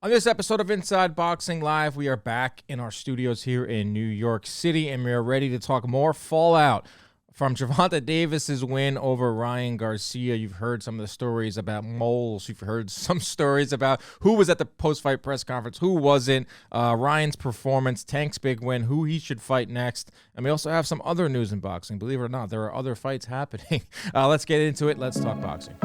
On this episode of Inside Boxing Live, we are back in our studios here in New York City, and we are ready to talk more fallout from Gervonta Davis's win over Ryan Garcia. You've heard some of the stories about moles. You've heard some stories about who was at the post-fight press conference, who wasn't, Ryan's performance, Tank's big win, who he should fight next. And we also have some other news in boxing. Believe it or not, there are other fights happening. Let's get into it. Let's talk boxing.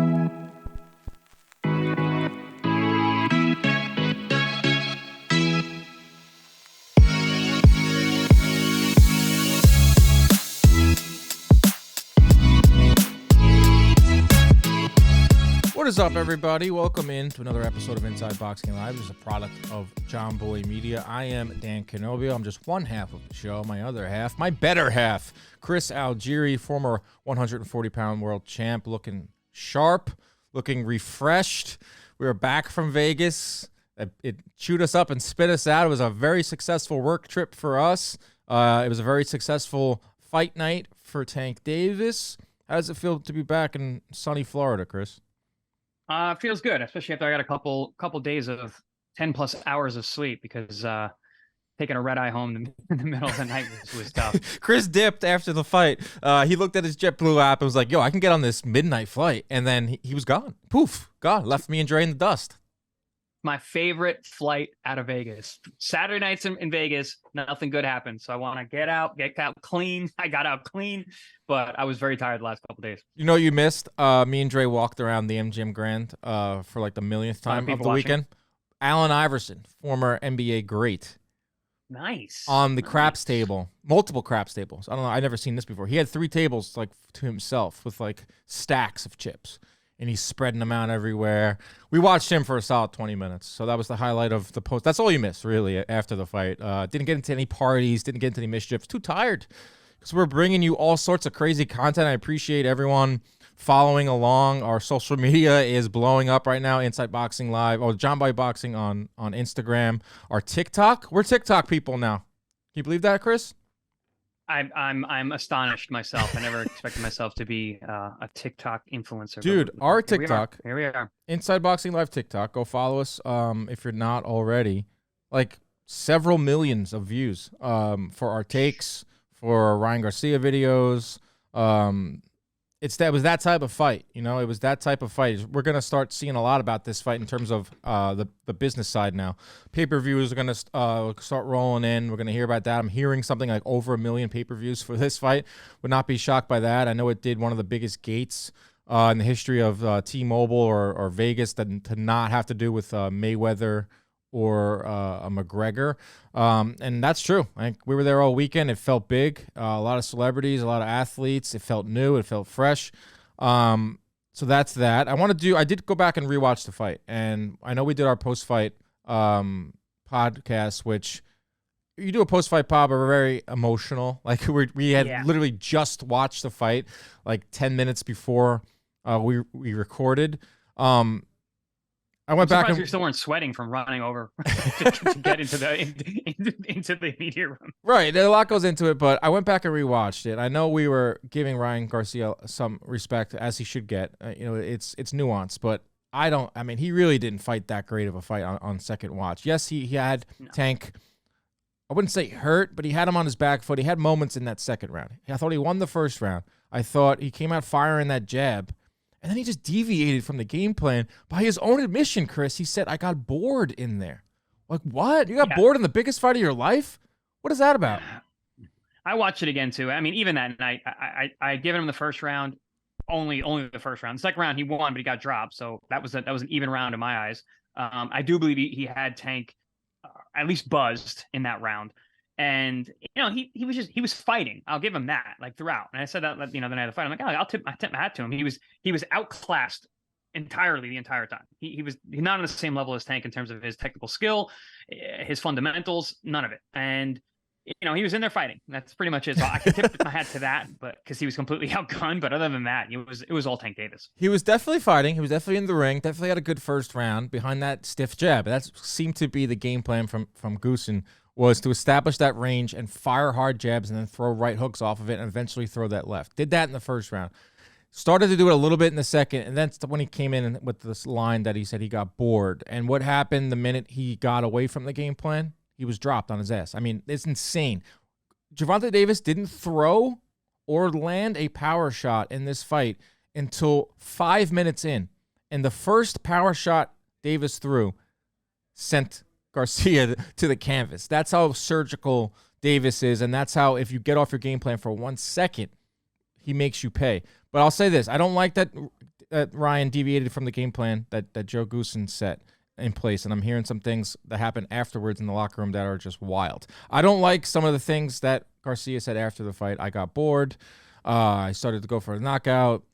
What is up, everybody? Welcome in to another episode of Inside Boxing Live. This is a product of John Boy Media. I am Dan Canobio. I'm just one half of the show. My other half, my better half, Chris Algieri, former 140-pound world champ, looking sharp, looking refreshed. We are back from Vegas. It chewed us up and spit us out. It was a very successful work trip for us. It was a very successful fight night for Tank Davis. How does it feel to be back in sunny Florida, Chris? Feels good, especially after I got a couple days of 10+ hours of sleep because taking a red eye home in the middle of the night was tough. Chris dipped after the fight. He looked at his JetBlue app and was like, yo, I can get on this midnight flight. And then he was gone. Poof, gone. Left me and Dre in the dust. My favorite flight out of Vegas. Saturday nights in Vegas, nothing good happened. So I want to get out clean. I got out clean, but I was very tired the last couple days. You know what you missed? Me and Dre walked around the MGM Grand for like the millionth time of the weekend. Allen Iverson, former NBA great. Nice. On the craps table, multiple craps tables. I don't know. I've never seen this before. He had 3 tables like to himself with like stacks of chips. And he's spreading them out everywhere. We watched him for a solid 20 minutes. So that was the highlight of the post. That's all you missed, really, after the fight. Didn't get into any parties. Didn't get into any mischief. Too tired. Because we're bringing you all sorts of crazy content. I appreciate everyone following along. Our social media is blowing up right now. Inside Boxing Live. Oh, John Boy Boxing on Instagram. Our TikTok. We're TikTok people now. Can you believe that, Chris? I'm astonished myself. I never expected myself to be a TikTok influencer. Dude, our TikTok. Here we are. Inside Boxing Live TikTok. Go follow us if you're not already. Like several millions of views for our takes, for Ryan Garcia videos. It was that type of fight, you know. It was that type of fight. We're gonna start seeing a lot about this fight in terms of the business side now. Pay-per-views are gonna start rolling in. We're gonna hear about that. I'm hearing something like over 1 million pay-per-views for this fight. Would not be shocked by that. I know it did one of the biggest gates in the history of T-Mobile or Vegas to not have to do with Mayweather or a McGregor. And that's true. We were there all weekend. It felt big. A lot of celebrities, a lot of athletes. It felt new. It felt fresh. So that's that. I did go back and rewatch the fight. And I know we did our post-fight podcast, which you do a post-fight pod, but we're very emotional. Like we had literally just watched the fight like 10 minutes before we recorded. I went back and you still weren't sweating from running over to get into the media room. Right, a lot goes into it, but I went back and rewatched it. I know we were giving Ryan Garcia some respect, as he should get. It's nuanced, but he really didn't fight that great of a fight on second watch. Yes, he had Tank. I wouldn't say hurt, but he had him on his back foot. He had moments in that second round. I thought he won the first round. I thought he came out firing that jab. And then he just deviated from the game plan. By his own admission, Chris, he said, I got bored in there. Like, what? You got bored in the biggest fight of your life? What is that about? I watched it again, too. I mean, even that night, I had given him the first round, only the first round. The second round, he won, but he got dropped. So that was an even round in my eyes. I do believe he had Tank at least buzzed in that round. And, he was fighting. I'll give him that, like, throughout. And I said that, the night of the fight. I'm like, I'll tip my hat to him. He was outclassed entirely the entire time. He's not on the same level as Tank in terms of his technical skill, his fundamentals, none of it. And, he was in there fighting. That's pretty much it. So I can tip my hat to that, but because he was completely outgunned. But other than that, it was all Tank Davis. He was definitely fighting. He was definitely in the ring. Definitely had a good first round behind that stiff jab. That seemed to be the game plan from Goosen. Was to establish that range and fire hard jabs and then throw right hooks off of it and eventually throw that left. Did that in the first round. Started to do it a little bit in the second, and that's when he came in with this line that he said he got bored. And what happened the minute he got away from the game plan? He was dropped on his ass. I mean, it's insane. Gervonta Davis didn't throw or land a power shot in this fight until 5 minutes in. And the first power shot Davis threw sent Garcia to the canvas. That's how surgical Davis is, and that's how, if you get off your game plan for 1 second, he makes you pay. But I'll say this. I don't like that Ryan deviated from the game plan that Joe Goosen set in place, and I'm hearing some things that happen afterwards in the locker room that are just wild. I don't like some of the things that Garcia said after the fight. I got bored. I started to go for a knockout.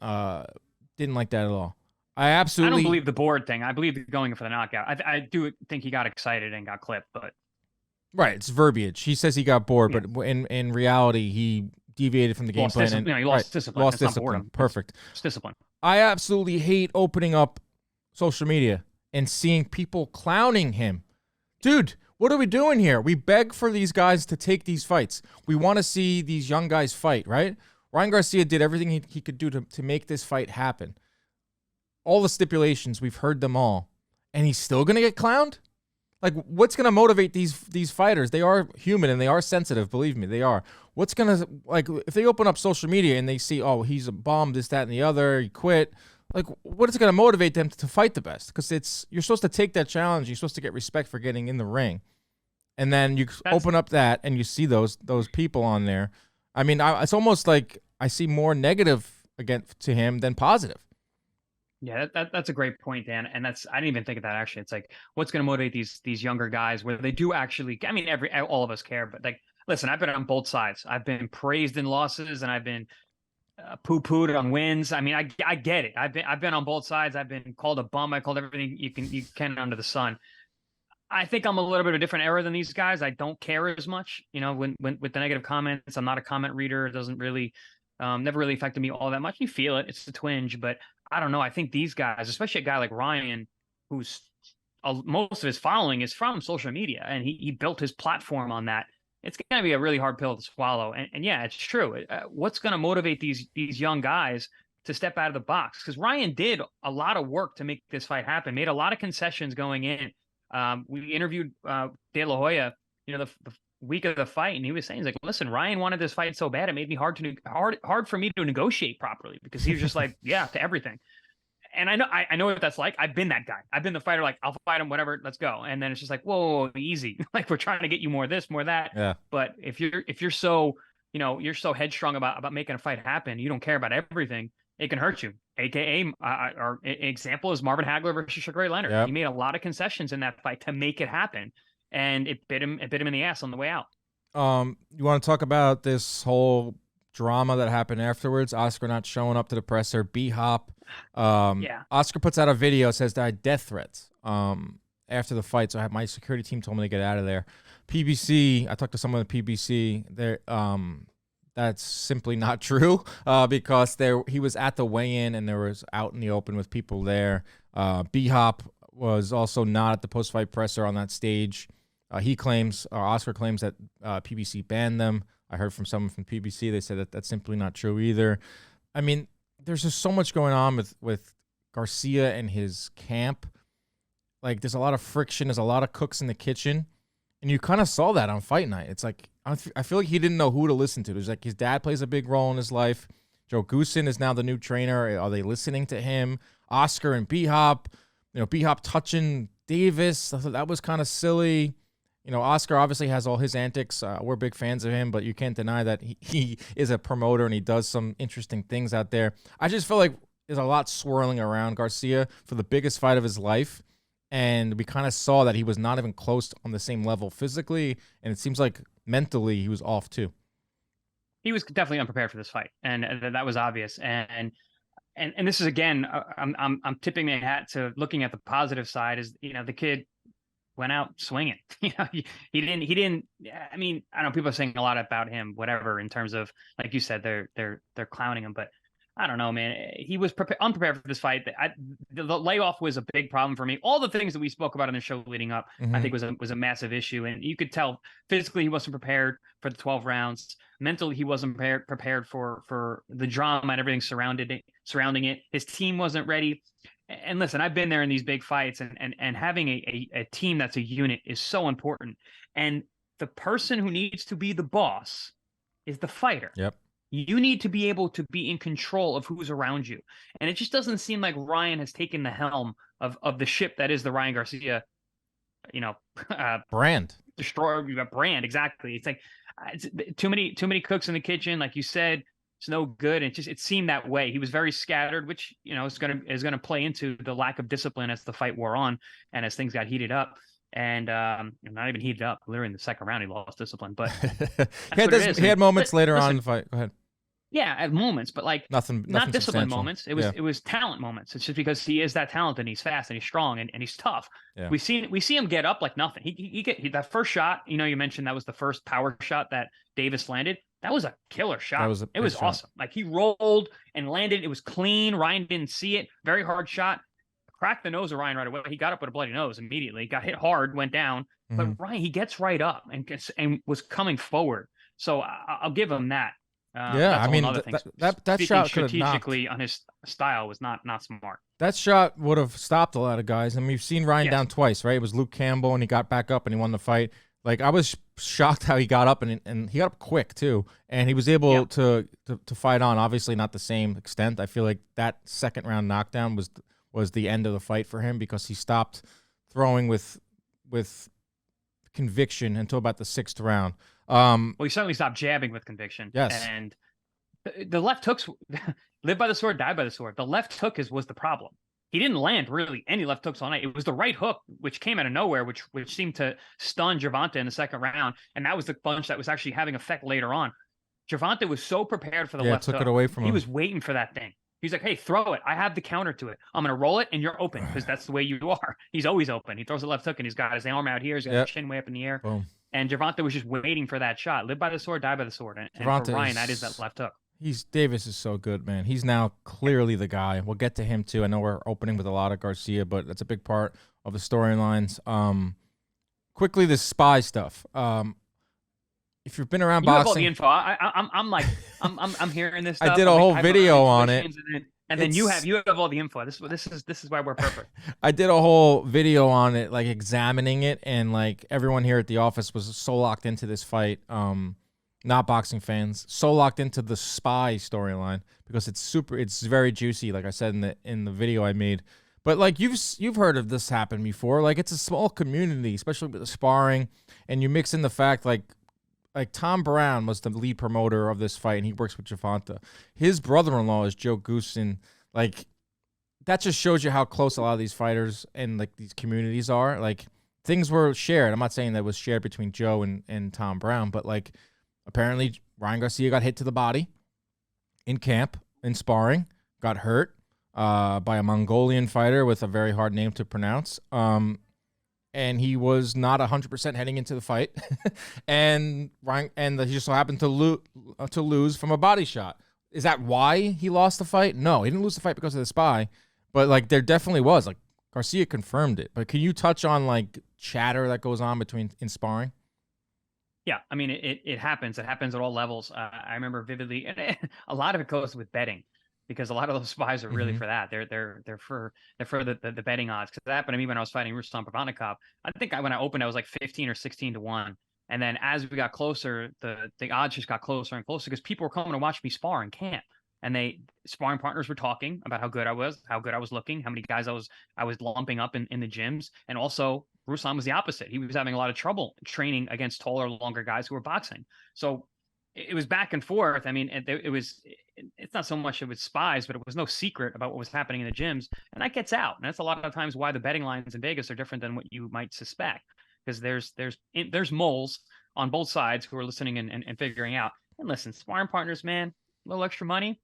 Didn't like that at all. I don't believe the board thing. I believe going for the knockout. I do think he got excited and got clipped, but right, it's verbiage. He says he got bored, yeah. But in reality, he deviated from the game plan. And, he lost discipline. Lost discipline. Perfect. It's discipline. I absolutely hate opening up social media and seeing people clowning him. Dude, what are we doing here? We beg for these guys to take these fights. We want to see these young guys fight, right? Ryan Garcia did everything he could do to make this fight happen. All the stipulations, we've heard them all. And he's still going to get clowned? Like, what's going to motivate these fighters? They are human and they are sensitive, believe me, they are. What's going to, like, if they open up social media and they see, oh, he's a bum, this, that, and the other, he quit, like, what is going to motivate them to fight the best? Because you're supposed to take that challenge. You're supposed to get respect for getting in the ring. And then you open up that and you see those people on there. I mean, it's almost like I see more negative against to him than positive. Yeah, that's a great point, Dan. And I didn't even think of that actually. It's like, what's going to motivate these younger guys where they do actually, I mean, all of us care, but like, listen, I've been on both sides. I've been praised in losses and I've been poo-pooed on wins. I mean, I get it. I've been on both sides. I've been called a bum. I called everything you can under the sun. I think I'm a little bit of a different era than these guys. I don't care as much, you know, when with the negative comments. I'm not a comment reader. It doesn't really, never really affected me all that much. You feel it. It's a twinge, but I don't know. I think these guys, especially a guy like Ryan, who's most of his following is from social media, and he built his platform on that. It's going to be a really hard pill to swallow. And yeah, it's true. What's going to motivate these young guys to step out of the box? Because Ryan did a lot of work to make this fight happen, made a lot of concessions going in. We interviewed De La Hoya, you know, the week of the fight, and he was saying, he's like, listen, Ryan wanted this fight so bad, it made me hard for me to negotiate properly, because he was just like, yeah, to everything. And I know what that's like. I've been that guy. I've been the fighter, like, I'll fight him, whatever, let's go. And then it's just like, whoa, easy. Like, we're trying to get you more of this, more of that. Yeah. But if you're so, you know, you're so headstrong about making a fight happen, you don't care about everything, it can hurt you. AKA, our example is Marvin Hagler versus Sugar Ray Leonard. Yep. He made a lot of concessions in that fight to make it happen, and it bit him in the ass on the way out. You want to talk about this whole drama that happened afterwards? Oscar not showing up to the presser, B-Hop. Yeah. Oscar puts out a video, says that I had death threats after the fight, so I had my security team told me to get out of there. PBC, I talked to someone at PBC. That's simply not true, because he was at the weigh-in and there was out in the open with people there. B-Hop was also not at the post-fight presser on that stage. Oscar claims that PBC banned them. I heard from someone from PBC. They said that that's simply not true either. I mean, there's just so much going on with Garcia and his camp. Like, there's a lot of friction. There's a lot of cooks in the kitchen. And you kind of saw that on fight night. It's like, I feel like he didn't know who to listen to. There's like, his dad plays a big role in his life. Joe Goosen is now the new trainer. Are they listening to him? Oscar and B-Hop, you know, B-Hop touching Davis. I thought that was kind of silly. You know, Oscar obviously has all his antics. We're big fans of him, but you can't deny that he is a promoter and he does some interesting things out there. I just feel like there's a lot swirling around Garcia for the biggest fight of his life. And we kind of saw that he was not even close on the same level physically, and it seems like mentally he was off too. He was definitely unprepared for this fight, and that was obvious. And this is, again, I'm tipping my hat to looking at the positive side. Is, you know, the kid went out swinging. You know, he didn't. I mean, I know people are saying a lot about him, whatever, in terms of, like you said, they're clowning him, but I don't know, man. He was unprepared for this fight. The layoff was a big problem for me. All the things that we spoke about in the show leading up, I think was a massive issue. And you could tell physically he wasn't prepared for the 12 rounds. Mentally, he wasn't prepared for the drama and everything surrounding surrounding it. His team wasn't ready. And listen, I've been there in these big fights, and having a team that's a unit is so important. And the person who needs to be the boss is the fighter. Yep. You need to be able to be in control of who's around you. And it just doesn't seem like Ryan has taken the helm of the ship that is the Ryan Garcia, brand. Destroyer brand. Exactly. It's like it's too many cooks in the kitchen, like you said. It's no good. It seemed that way. He was very scattered, which is gonna play into the lack of discipline as the fight wore on and as things got heated up. And not even heated up. Literally in the second round, he lost discipline. But he had moments later on in the fight. Go ahead. Yeah, at moments, but like nothing not discipline moments. It was talent moments. It's just because he is that talented and he's fast and he's strong and he's tough. Yeah. We see him get up like nothing. He that first shot, you mentioned that was the first power shot that Davis landed. That was a killer shot. It was awesome. Like he rolled and landed. It was clean. Ryan didn't see it. Very hard shot. Cracked the nose of Ryan right away. He got up with a bloody nose immediately. Got hit hard, went down. Mm-hmm. But Ryan, he gets right up and was coming forward. So I'll give him that. I mean that shot strategically on his style was not smart. That shot would have stopped a lot of guys. I mean, we've seen Ryan down twice, right? It was Luke Campbell, and he got back up and he won the fight. Like I was shocked how he got up and he got up quick too, and he was able to fight on. Obviously, not the same extent. I feel like that second round knockdown was the end of the fight for him because he stopped throwing with conviction until about the sixth round. Well, he certainly stopped jabbing with conviction. Yes. And the left hooks, live by the sword, die by the sword. The left hook was the problem. He didn't land really any left hooks all night. It was the right hook, which came out of nowhere, which seemed to stun Gervonta in the second round. And that was the punch that was actually having effect later on. Gervonta was so prepared for the left hook. It away from him. He was waiting for that thing. He's like, hey, throw it. I have the counter to it. I'm going to roll it, and you're open because that's the way you are. He's always open. He throws a left hook, and he's got his arm out here. He's got his chin way up in the air. Boom. And Gervonta was just waiting for that shot. Live by the sword, die by the sword. And for Ryan, that is that left hook. Davis is so good, man. He's now clearly the guy. We'll get to him too. I know we're opening with a lot of Garcia, but that's a big part of the storylines. Quickly, the spy stuff. If you've been around boxing, have all the info. I'm hearing this stuff. I did a whole video on it. And then you have all the info. This is why we're perfect. I did a whole video on it, like examining it, and like everyone here at the office was so locked into this fight. Not boxing fans, so locked into the spy storyline because it's very juicy, like I said in the video I made. But like you've heard of this happen before. Like it's a small community, especially with the sparring, and you mix in the fact like Tom Brown was the lead promoter of this fight, and he works with Gervonta. His brother-in-law is Joe Goosen. Like that just shows you how close a lot of these fighters and like these communities are. Like things were shared. I'm not saying that it was shared between Joe and Tom Brown, but like apparently Ryan Garcia got hit to the body in camp in sparring, got hurt by a Mongolian fighter with a very hard name to pronounce. And he was not 100% heading into the fight, and he just so happened to lose from a body shot. Is that why he lost the fight? No, he didn't lose the fight because of the spy, but like there definitely was. Like Garcia confirmed it. But can you touch on like chatter that goes on in sparring? Yeah, I mean it happens. It happens at all levels. I remember vividly, and a lot of it goes with betting. Because a lot of those spies are really for that. They're for the betting odds. Because that happened to me when I was fighting Rustam Provannikov. I think when I opened, I was like 15 or 16 to 1. And then as we got closer, the odds just got closer and closer because people were coming to watch me spar in camp. And sparring partners were talking about how good I was looking, how many guys I was lumping up in the gyms. And also Rustam was the opposite. He was having a lot of trouble training against taller, longer guys who were boxing. So it was back and forth. I mean, it's not so much it was spies, but it was no secret about what was happening in the gyms. And that gets out. And that's a lot of times why the betting lines in Vegas are different than what you might suspect. Because there's moles on both sides who are listening and figuring out. And listen, sparring partners, man, a little extra money.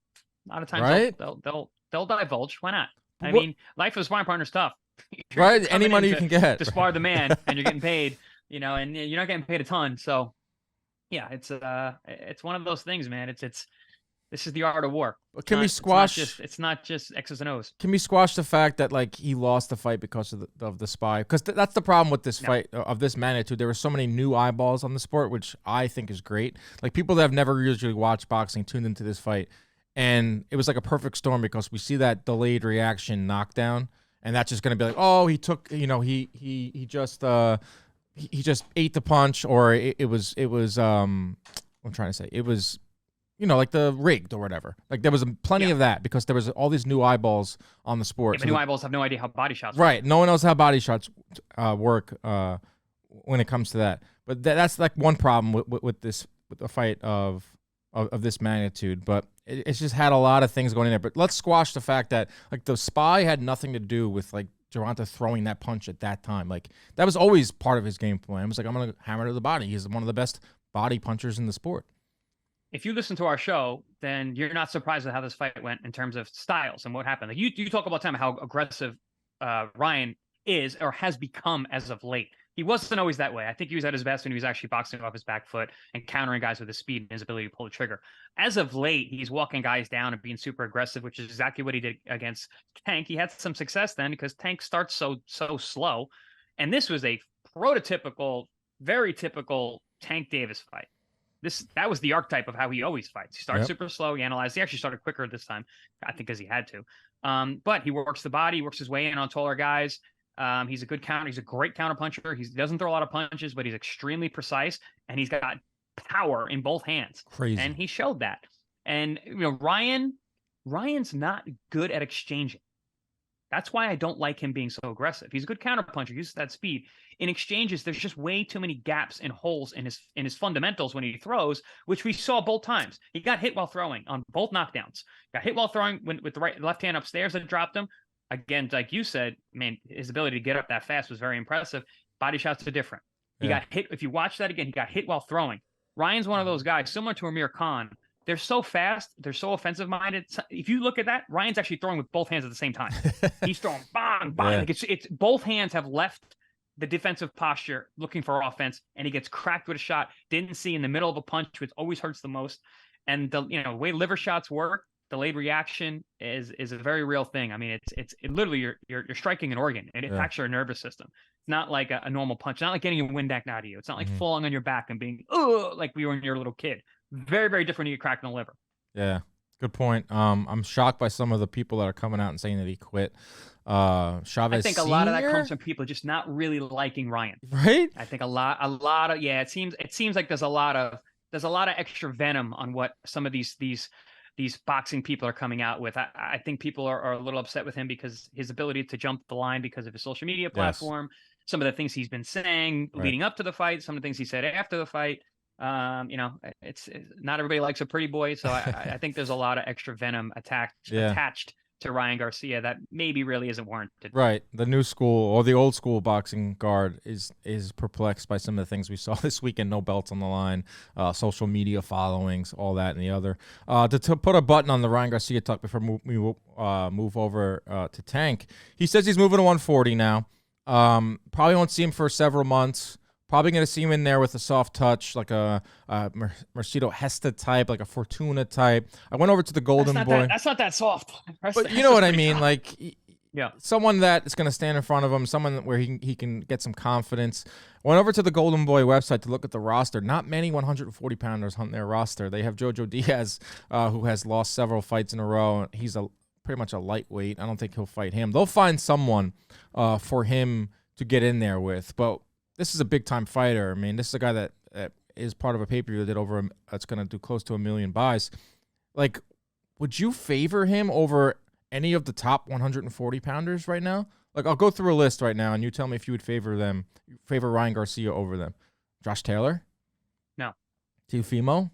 A lot of times right? they'll divulge. Why not? I mean, life of a sparring partner is tough. Right? Any money you can get. To spar the man and you're getting paid, and you're not getting paid a ton. So yeah, it's one of those things, man. This is the art of war. Can we squash? It's not just X's and O's. Can we squash the fact that like he lost the fight because of the spy? Because that's the problem with this fight of this magnitude. There were so many new eyeballs on the sport, which I think is great. Like people that have never usually watched boxing tuned into this fight, And it was like a perfect storm because we see that delayed reaction knockdown, and that's just going to be like, oh, he took, he just ate the punch, or it was I'm trying to say, it was, like the rigged or whatever. Like there was plenty Yeah. of that because there was all these new eyeballs on the sport. Yeah, but new eyeballs have no idea how body shots work. Right. No one knows how body shots work when it comes to that. But that's like one problem with this, with a fight of this magnitude. But it's just had a lot of things going in there. But let's squash the fact that like the spy had nothing to do with like Gervonta throwing that punch at that time. Like that was always part of his game plan. It was like, I'm gonna hammer to the body. He's one of the best body punchers in the sport. If you listen to our show, then you're not surprised at how this fight went in terms of styles and what happened. Like you talk about time how aggressive Ryan is or has become as of late. He wasn't always that way. I think he was at his best when he was actually boxing off his back foot and countering guys with his speed and his ability to pull the trigger. As of late, he's walking guys down and being super aggressive, which is exactly what he did against Tank. He had some success then because Tank starts so slow. And this was a prototypical, very typical Tank Davis fight. That was the archetype of how he always fights. He starts super slow. He analyzed. He actually started quicker this time, I think, because he had to. But he works the body, works his way in on taller guys. He's a good counter. He's a great counter puncher. He doesn't throw a lot of punches, but he's extremely precise, and he's got power in both hands. Crazy. And he showed that. And Ryan's not good at exchanging. That's why I don't like him being so aggressive. He's a good counter puncher, uses that speed. In exchanges, there's just way too many gaps and holes in his fundamentals when he throws, which we saw both times. He got hit while throwing on both knockdowns. Got hit while throwing with the left hand upstairs that dropped him. Again, like you said, man, his ability to get up that fast was very impressive. Body shots are different. He got hit. If you watch that again, he got hit while throwing. Ryan's one of those guys, similar to Amir Khan. They're so fast. They're so offensive minded. If you look at that, Ryan's actually throwing with both hands at the same time. He's throwing bang, bang. Yeah. Like it's both hands have left the defensive posture looking for offense, and he gets cracked with a shot. Didn't see in the middle of a punch, which always hurts the most. And the way liver shots work, delayed reaction is a very real thing. I mean, it's literally you're striking an organ. It attacks your nervous system. It's not like a normal punch. It's not like getting a wind back out of you. It's not like falling on your back and being like we were when you were a little kid. Very, very different when you get cracked in the liver. Yeah, good point. I'm shocked by some of the people that are coming out and saying that he quit. Chavez I think a lot of that comes from people just not really liking Ryan. Right? I think a lot of it seems like there's a lot of extra venom on what some of these boxing people are coming out with. I think people are a little upset with him because his ability to jump the line because of his social media platform, some of the things he's been saying leading up to the fight, some of the things he said after the fight. It's not everybody likes a pretty boy, so I think there's a lot of extra venom attached to Ryan Garcia that maybe really isn't warranted. Right. The new school or the old school boxing guard is perplexed by some of the things we saw this weekend. No belts on the line, social media followings, all that and the other. To put a button on the Ryan Garcia talk before we move over to Tank, he says he's moving to 140 now. Probably won't see him for several months. Probably going to see him in there with a soft touch, like a Mercedo Hesta type, like a Fortuna type. I went over to the Golden Boy. That's not that soft. But you know what I mean? Soft. Like, someone that is going to stand in front of him, someone where he can get some confidence. Went over to the Golden Boy website to look at the roster. Not many 140-pounders hunt their roster. They have Jojo Diaz, who has lost several fights in a row. He's pretty much a lightweight. I don't think he'll fight him. They'll find someone for him to get in there with, but this is a big-time fighter. I mean, this is a guy that is part of a pay-per-view that that's going to do close to 1 million buys. Like, would you favor him over any of the top 140-pounders right now? Like, I'll go through a list right now, and you tell me if you would favor Ryan Garcia over them. Josh Taylor? No. Teofimo?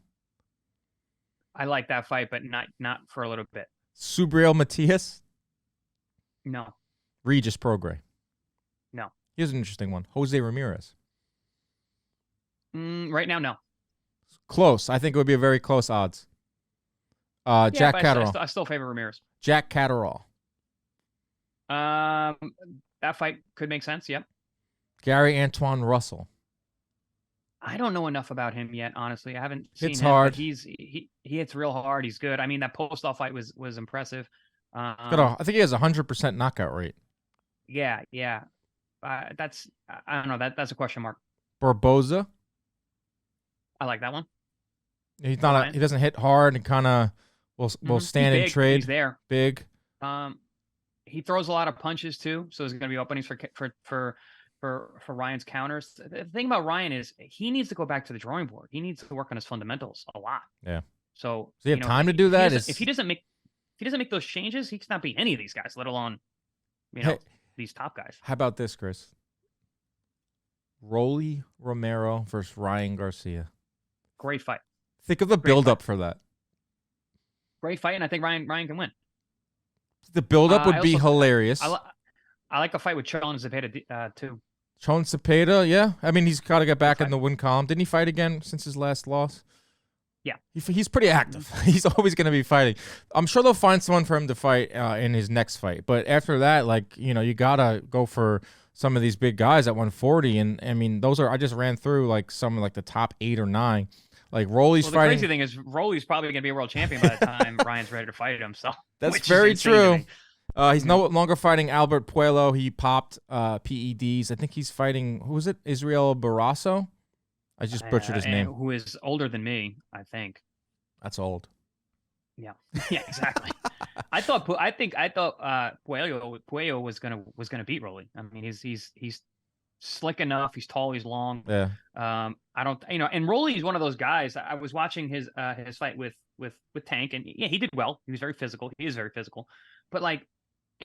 I like that fight, but not for a little bit. Subriel Matias? No. Regis Prograis? No. Here's an interesting one. Jose Ramirez. Right now, no. Close. I think it would be a very close odds. Jack Catterall. I still favor Ramirez. Jack Catterall. That fight could make sense. Yep. Gary Antoine Russell. I don't know enough about him yet. Honestly, I haven't seen him. Hard. He hits real hard. He's good. I mean, that post-off fight was impressive. I think he has 100% knockout rate. Yeah. I don't know. That's a question mark. Barboza. I like that one. He doesn't hit hard and kind of We'll He's stand and big when he's trade. there. Big. He throws a lot of punches too, so there's going to be openings for Ryan's counters. The thing about Ryan is he needs to go back to the drawing board. He needs to work on his fundamentals a lot. Yeah. So Does he have time to do that? If he doesn't make those changes, he cannot beat any of these guys, let alone these top guys. How about this, Chris? Rolly Romero versus Ryan Garcia. Great fight. Think of the build-up for that. Great fight, and I think Ryan can win. The build-up would be hilarious. I like a fight with Chon Zepeda too. Chon Zepeda, yeah. I mean, he's got to get back in the win column. Didn't he fight again since his last loss? Yeah. He's pretty active. He's always going to be fighting. I'm sure they'll find someone for him to fight in his next fight. But after that, like, you got to go for some of these big guys at 140. And, I mean, I just ran through, like, some of, like, the top 8 or 9. Like, Rolly's fighting. The crazy thing is Rolly's probably going to be a world champion by the time Ryan's ready to fight him. So that's very true. He's no longer fighting Albert Puello. He popped PEDs. I think he's fighting, who was it? Israel Barrasso? I just butchered his name. Who is older than me, I think. That's old. Yeah. Yeah, exactly. I thought Puello was gonna beat Rolly. I mean, he's slick enough. He's tall. He's long. Yeah. I don't. And Rolly is one of those guys. I was watching his fight with Tank, and yeah, he did well. He was very physical. He is very physical, but like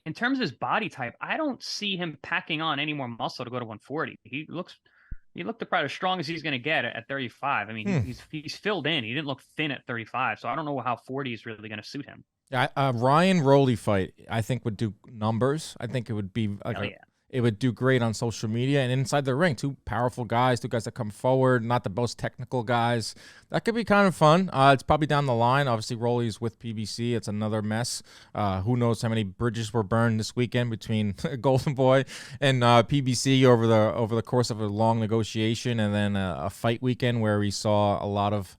in terms of his body type, I don't see him packing on any more muscle to go to 140. He looked probably as strong as he's going to get at 35. I mean, he's filled in. He didn't look thin at 35, so I don't know how 40 is really going to suit him. Yeah, Ryan Rolly fight, I think, would do numbers. I think it would be like it would do great on social media and inside the ring. 2 powerful guys, 2 guys that come forward, not the most technical guys. That could be kind of fun. It's probably down the line. Obviously, Rolly's with PBC. It's another mess. Who knows how many bridges were burned this weekend between Golden Boy and PBC over the course of a long negotiation, and then a fight weekend where we saw a lot of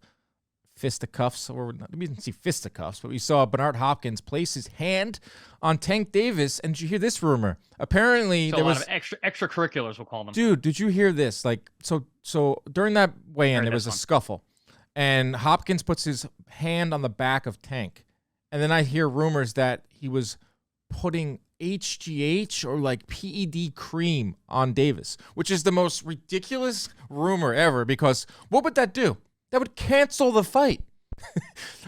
fisticuffs, or we didn't see fisticuffs, but we saw Bernard Hopkins place his hand on Tank Davis. And did you hear this rumor? Apparently, there was a lot of extracurriculars, we'll call them. Dude, did you hear this? Like, so during that weigh-in, there was a scuffle, and Hopkins puts his hand on the back of Tank, and then I hear rumors that he was putting HGH or like PED cream on Davis, which is the most ridiculous rumor ever, because what would that do? That would cancel the fight.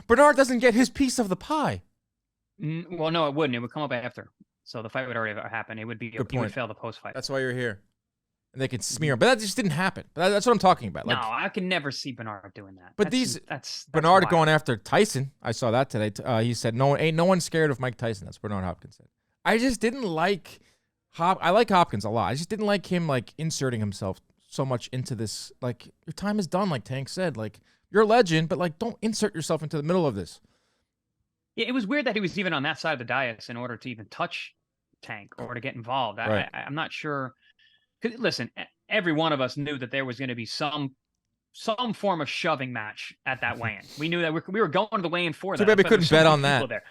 Bernard doesn't get his piece of the pie. Well, no, it wouldn't. It would come up after. So the fight would already have happened. It would be. He would fail the post fight. That's why you're here. And they could smear him. But that just didn't happen. But that's what I'm talking about. Like, no, I can never see Bernard doing that. But that's Bernard wild. Going after Tyson. I saw that today. He said, no one's scared of Mike Tyson. That's what Bernard Hopkins said. I just didn't like I like Hopkins a lot. I just didn't like him like inserting himself so much into this. Like, your time is done, like Tank said. Like, you're a legend, but like, don't insert yourself into the middle of this. Yeah, it was weird that he was even on that side of the dais in order to even touch Tank or to get involved. Right. I'm not sure. Because listen, every one of us knew that there was going to be some form of shoving match at that weigh-in. We knew that we were going to the weigh-in for that. Too bad we couldn't bet on that. There.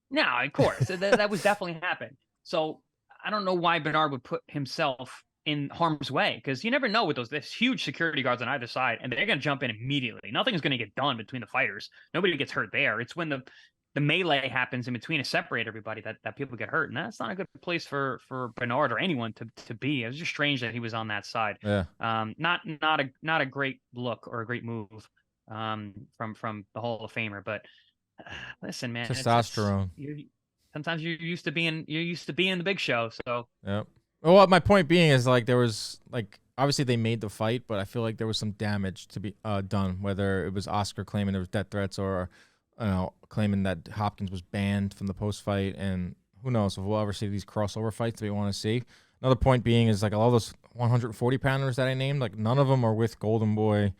No, of course. that was definitely happening. So I don't know why Bernard would put himself in harm's way, because you never know with there's huge security guards on either side, and they're going to jump in immediately. Nothing is going to get done between the fighters. Nobody gets hurt there. It's when the melee happens in between to separate everybody that people get hurt, and that's not a good place for Bernard or anyone to be. It was just strange that he was on that side. Yeah. Not a great look or a great move from the Hall of Famer. But listen, man, testosterone. Sometimes you're used to being the big show. So yeah. Well, my point being is, like, there was, like, obviously they made the fight, but I feel like there was some damage to be done, whether it was Oscar claiming there was death threats or, claiming that Hopkins was banned from the post-fight, and who knows if we'll ever see these crossover fights that we want to see. Another point being is, like, all those 140-pounders that I named, like, none of them are with Golden Boy.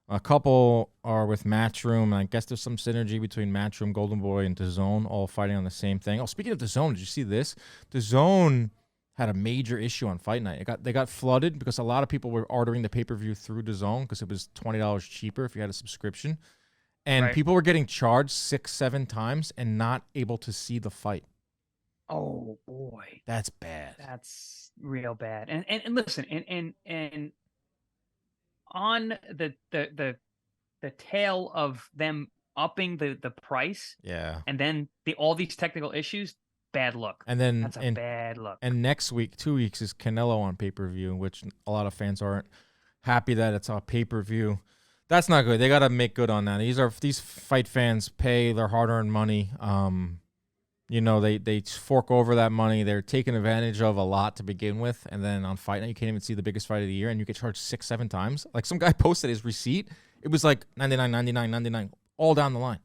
A couple are with Matchroom, and I guess there's some synergy between Matchroom, Golden Boy, and DAZN all fighting on the same thing. Oh, speaking of DAZN, did you see this? DAZN had a major issue on Fight Night. They got flooded because a lot of people were ordering the pay-per-view through DAZN because it was $20 cheaper if you had a subscription. And people were getting charged 6-7 times and not able to see the fight. Oh boy. That's bad. That's real bad. And listen, and on the tail of them upping the price, Yeah. and then all these technical issues, bad look. And then That's a bad look. And next week, 2 weeks, is Canelo on pay-per-view, which a lot of fans aren't happy that it's on pay-per-view. That's not good. They got to make good on that. These fight fans pay their hard-earned money. They fork over that money. They're taken advantage of a lot to begin with, and then on fight night, you can't even see the biggest fight of the year, and you get charged 6-7 times. Like, some guy posted his receipt. It was like 99, 99, 99, all down the line.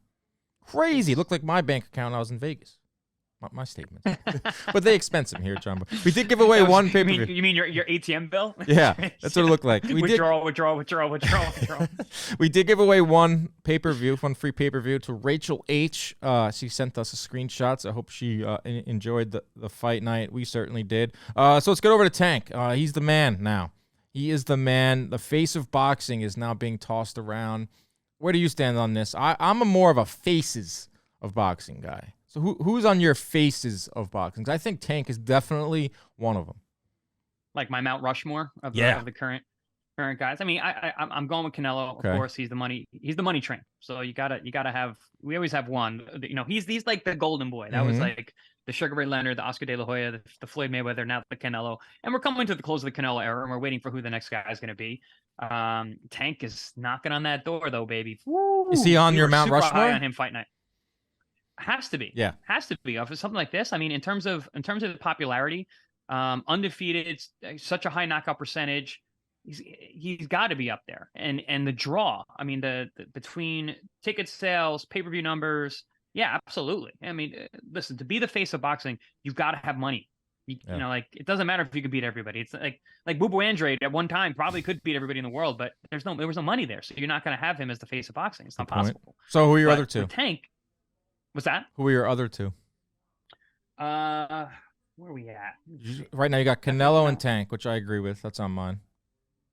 Crazy. It looked like my bank account. I was in Vegas. My statements. But they expense them here, John. We did give away one pay-per-view. You mean your ATM bill? Yeah, that's what it looked like. Withdrawal. We did give away one pay-per-view, one free pay-per-view to Rachel H. She sent us a screenshot, so I hope she enjoyed the fight night. We certainly did. So let's get over to Tank. He's the man now. He is the man. The face of boxing is now being tossed around. Where do you stand on this? I'm more of a faces of boxing guy. So who's on your faces of boxing? 'Cause I think Tank is definitely one of them. Like my Mount Rushmore of the current guys. I mean, I'm going with Canelo. Okay. Of course, he's the money train. So you gotta have. We always have one. He's like the golden boy. That was like the Sugar Ray Leonard, the Oscar De La Hoya, the Floyd Mayweather, now the Canelo. And we're coming to the close of the Canelo era, and we're waiting for who the next guy is going to be. Tank is knocking on that door, though, baby. Woo! Is he on your Mount super Rushmore? High on him fight night. Has to be. Yeah. Has to be. For something like this, I mean, in terms of the popularity, undefeated, such a high knockout percentage, he's got to be up there. And the draw, I mean, the between ticket sales, pay-per-view numbers, yeah, absolutely. I mean, listen, to be the face of boxing, you've got to have money. You know, like, it doesn't matter if you can beat everybody. It's like Bubu Andrade at one time probably could beat everybody in the world, but there was no money there, so you're not going to have him as the face of boxing. It's not possible. So who are your other two? Tank. What's that? Who are your other two? Where are we at? Right now, you got Canelo and Tank, which I agree with. That's on mine.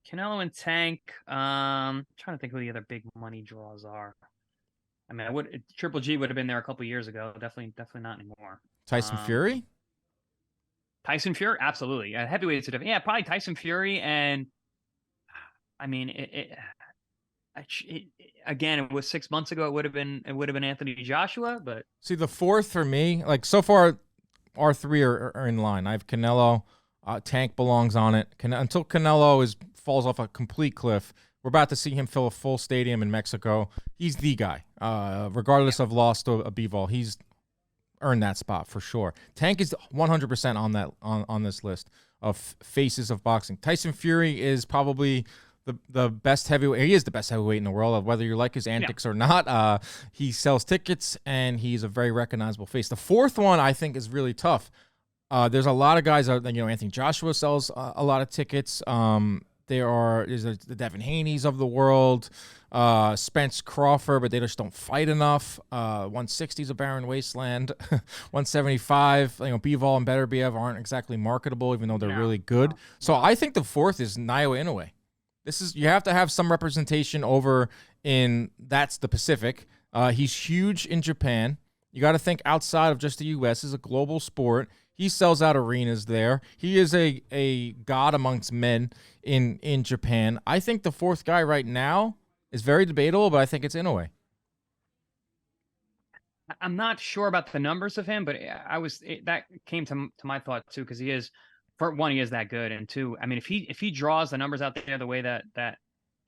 Canelo and Tank. I'm trying to think who the other big money draws are. I mean, Triple G would have been there a couple years ago. Definitely not anymore. Tyson Fury? Tyson Fury, absolutely. Heavyweights are different. Yeah, probably Tyson Fury, and I mean, again, it was 6 months ago. It would have been Anthony Joshua, but see, the fourth for me, like, so far, our three are in line. I have Canelo. Tank belongs on it. Until Canelo falls off a complete cliff, we're about to see him fill a full stadium in Mexico. He's the guy, regardless of loss to a Bivol. He's earned that spot for sure. Tank is 100% on that on this list of faces of boxing. Tyson Fury is probably the best heavyweight. He is the best heavyweight in the world, whether you like his antics or not. He sells tickets, and he's a very recognizable face. The fourth one, I think, is really tough. There's a lot of guys out there. Anthony Joshua sells a lot of tickets. There's the Devin Haney's of the world, Spence Crawford, but they just don't fight enough. 160 is a barren wasteland. 175, Bivol and Beterbiev aren't exactly marketable, even though they're really good. So I think the fourth is Naoya Inoue. You have to have some representation over that's the Pacific. He's huge in Japan. You got to think outside of just the U.S. It's a global sport. He sells out arenas there. He is a god amongst men in Japan. I think the fourth guy right now is very debatable, but I think it's Inoue. I'm not sure about the numbers of him, but that came to my thought too, because he is that good, and two, I mean, if he draws the numbers out there the way that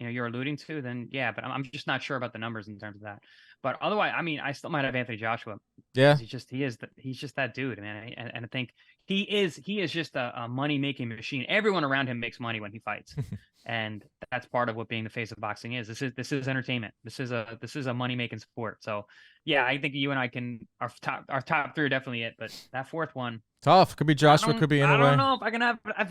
you're alluding to, then yeah. But I'm just not sure about the numbers in terms of that. But otherwise, I mean, I still might have Anthony Joshua. Yeah, he's just that dude, man. And I think he is just a money making machine. Everyone around him makes money when he fights, and that's part of what being the face of boxing is. This is entertainment. This is a money making sport. So yeah, I think you and I our top three are definitely it. But that fourth one, tough. Could be Joshua. Could be Inoue. I don't know if I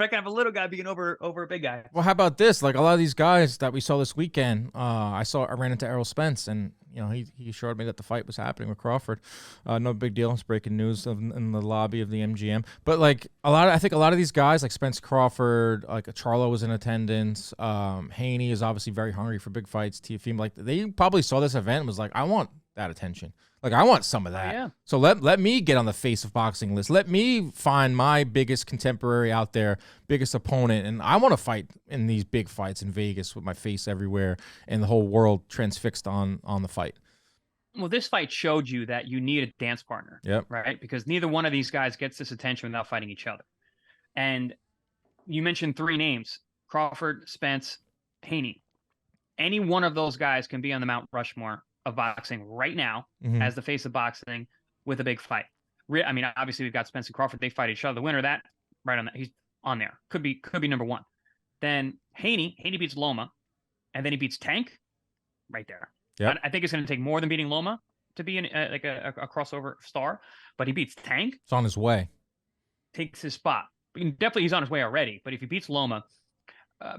can have a little guy being over a big guy. Well, how about this? Like, a lot of these guys that we saw this weekend, I ran into Errol Spence, and he assured me that the fight was happening with Crawford. No big deal. It's breaking news in the lobby of the MGM. But like I think a lot of these guys, like Spence Crawford, like Charlo was in attendance. Haney is obviously very hungry for big fights. Teofimo, like, they probably saw this event and was like, I want that attention. Like, I want some of that. Yeah. So let me get on the face of boxing list. Let me find my biggest contemporary out there, biggest opponent, and I want to fight in these big fights in Vegas with my face everywhere and the whole world transfixed on the fight. Well, this fight showed you that you need a dance partner, Yep. right? Because neither one of these guys gets this attention without fighting each other. And you mentioned three names: Crawford, Spence, Haney. Any one of those guys can be on the Mount Rushmore of boxing right now Hmm. as the face of boxing with a big fight. I mean, obviously we've got Spence and Crawford. They fight each other. The winner of that, right on that, he's on there. Could be number one. Then Haney beats Loma, and then he beats Tank right there. Yep. I think it's going to take more than beating Loma to be like a crossover star, but he beats Tank, It's on his way. takes his spot. Definitely, he's on his way already. But if he beats Loma,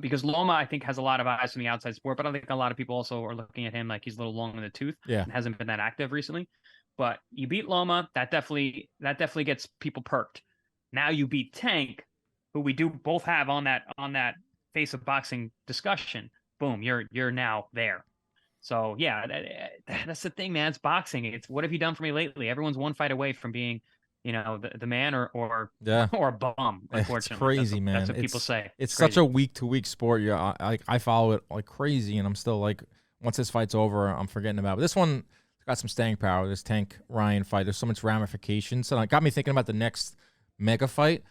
because Loma, I think, has a lot of eyes from the outside sport, but I think a lot of people also are looking at him like he's a little long in the tooth. Yeah. And hasn't been that active recently. But you beat Loma, that definitely gets people perked. Now you beat Tank, who we do both have on that face of boxing discussion. Boom, you're now there. So yeah, that's the thing, man. It's boxing. It's what have you done for me lately? Everyone's one fight away from being, the man or Yeah. or a bum. Unfortunately, It's crazy, man. That's what people say. It's such a week-to-week sport. Yeah, I follow it like crazy, and I'm still like, once this fight's over, I'm forgetting about it. But this one got some staying power. This Tank Ryan fight. There's so much ramifications, and it got me thinking about the next mega fight.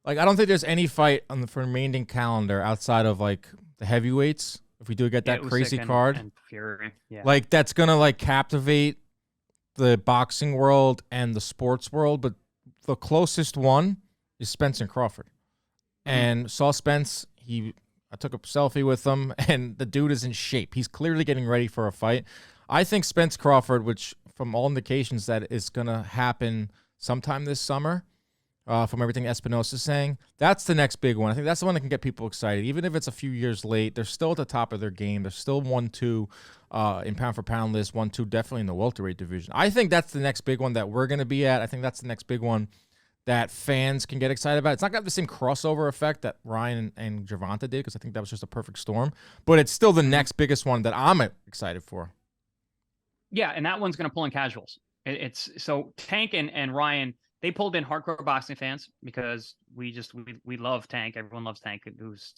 Like, I don't think there's any fight on the remaining calendar outside of like the heavyweights. If we do get that crazy card, and Fury. Yeah. like that's gonna like captivate the boxing world and the sports world. But the closest one is Spence and Crawford. And saw Spence. I took a selfie with him, and the dude is in shape. He's clearly getting ready for a fight. I think Spence Crawford, which from all indications that is gonna happen sometime this summer. From everything Espinosa's saying, that's the next big one. I think that's the one that can get people excited. Even if it's a few years late, they're still at the top of their game. They're still 1-2 in pound-for-pound list, 1-2 definitely in the welterweight division. I think that's the next big one that we're going to be at. I think that's the next big one that fans can get excited about. It's not going to have the same crossover effect that Ryan and Gervonta did, because I think that was just a perfect storm. But it's still the next biggest one that I'm excited for. Yeah, and that one's going to pull in casuals. It's so Tank and Ryan, they pulled in hardcore boxing fans because we love Tank. Everyone loves Tank, who's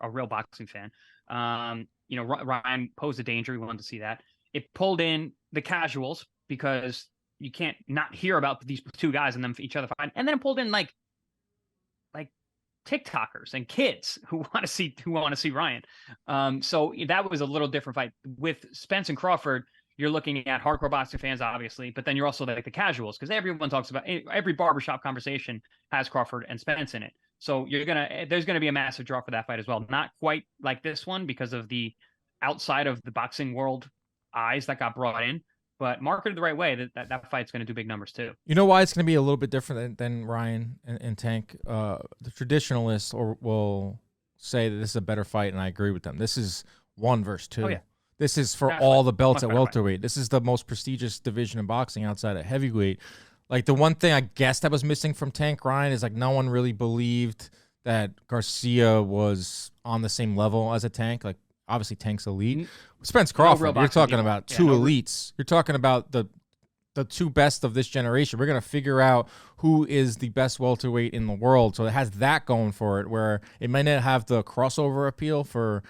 a real boxing fan. Ryan posed a danger. We wanted to see that. It pulled in the casuals because you can't not hear about these two guys and them each other fighting. And then it pulled in like TikTokers and kids who want to see Ryan. So that was a little different fight with Spence and Crawford. You're looking at hardcore boxing fans, obviously, but then you're also like the casuals, because everyone talks about, every barbershop conversation has Crawford and Spence in it. So there's gonna be a massive draw for that fight as well. Not quite like this one because of the outside of the boxing world eyes that got brought in, but marketed the right way, that fight's gonna do big numbers too. You know why it's going to be a little bit different than Ryan and Tank? The traditionalists will say that this is a better fight, and I agree with them. This is 1 versus 2. Oh, yeah. This is for all the belts at welterweight. This is the most prestigious division in boxing outside of heavyweight. Like, the one thing I guess that was missing from Tank Ryan is like no one really believed that Garcia was on the same level as a Tank. Like, obviously Tank's elite. Spence Crawford, you're talking about two elites. You're talking about the two best of this generation. We're going to figure out who is the best welterweight in the world. So it has that going for it, where it might not have the crossover appeal for,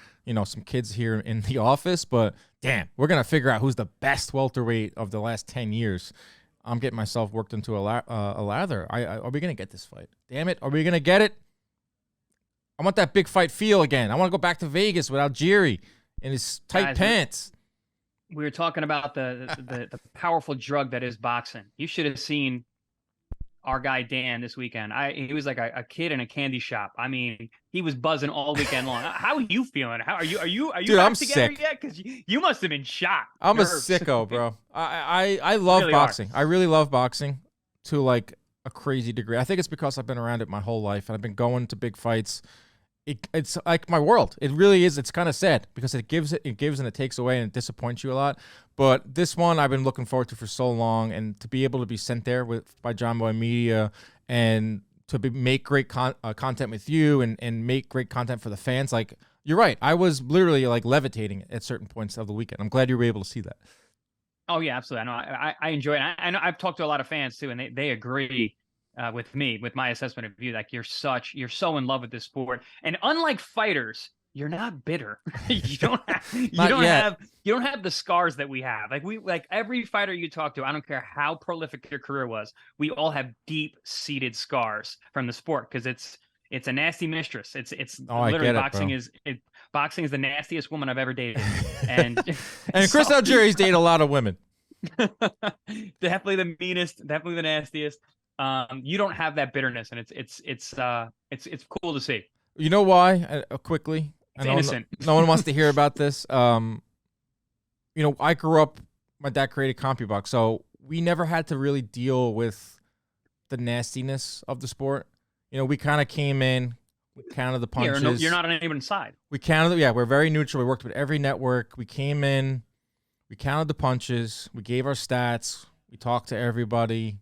some kids here in the office, but damn, we're going to figure out who's the best welterweight of the last 10 years. I'm getting myself worked into a lather. Are we going to get this fight? Damn it. Are we going to get it? I want that big fight feel again. I want to go back to Vegas with Algieri in his tight pants. We were talking about the powerful drug that is boxing. You should have seen our guy Dan this weekend. He was like a kid in a candy shop. I mean, he was buzzing all weekend long. How are you feeling? How are you? Dude, I'm together sick yet? Because you must have been shot. I'm Nerves. a sicko, bro. I love really boxing. I really love boxing to like a crazy degree. I think it's because I've been around it my whole life, and I've been going to big fights. It's like my world. It really is. It's kind of sad because it gives and it takes away, and it disappoints you a lot. But this one I've been looking forward to for so long, and to be able to be sent there by John Boy Media and to make great content with you and make great content for the fans. Like, you're right. I was literally like levitating at certain points of the weekend. I'm glad you were able to see that. Oh yeah, absolutely. I enjoy it. I know I've talked to a lot of fans too, and they agree. With me, with my assessment of you, like you're so in love with this sport, and unlike fighters, you're not bitter. you don't have you don't have the scars that we have. Like every fighter you talk to, I don't care how prolific their career was, we all have deep-seated scars from the sport because it's a nasty mistress. It's I literally get it, bro. boxing is the nastiest woman I've ever dated. And Chris Algieri's dated a lot of women. Definitely the meanest, definitely the nastiest. You don't have that bitterness, and it's cool to see. You know why? Quickly, it's innocent. No one wants to hear about this. I grew up. My dad created CompuBox, so we never had to really deal with the nastiness of the sport. We kind of came in, we counted the punches. Yeah, you're not on anyone's side. We counted. Yeah, we're very neutral. We worked with every network. We came in, we counted the punches. We gave our stats. We talked to everybody.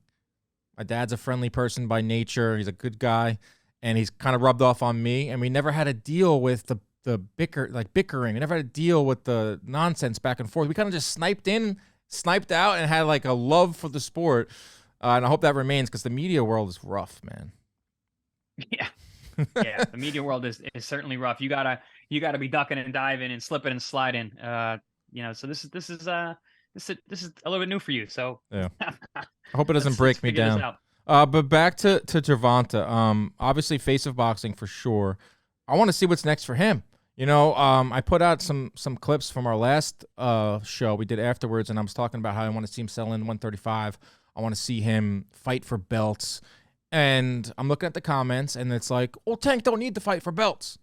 My dad's a friendly person by nature. He's a good guy, and he's kind of rubbed off on me. And we never had to deal with the bickering. We never had to deal with the nonsense back and forth. We kind of just sniped out, and had like a love for the sport. And I hope that remains because the media world is rough, man. Yeah. Yeah, the media world is certainly rough. You gotta be ducking and diving and slipping and sliding. So this is a little bit new for you. So yeah, I hope it doesn't break me down. But back to Gervonta. Obviously face of boxing for sure. I want to see what's next for him. I put out some clips from our last show we did afterwards, and I was talking about how I want to see him sell in 135. I want to see him fight for belts. And I'm looking at the comments, and it's like, well, Tank don't need to fight for belts.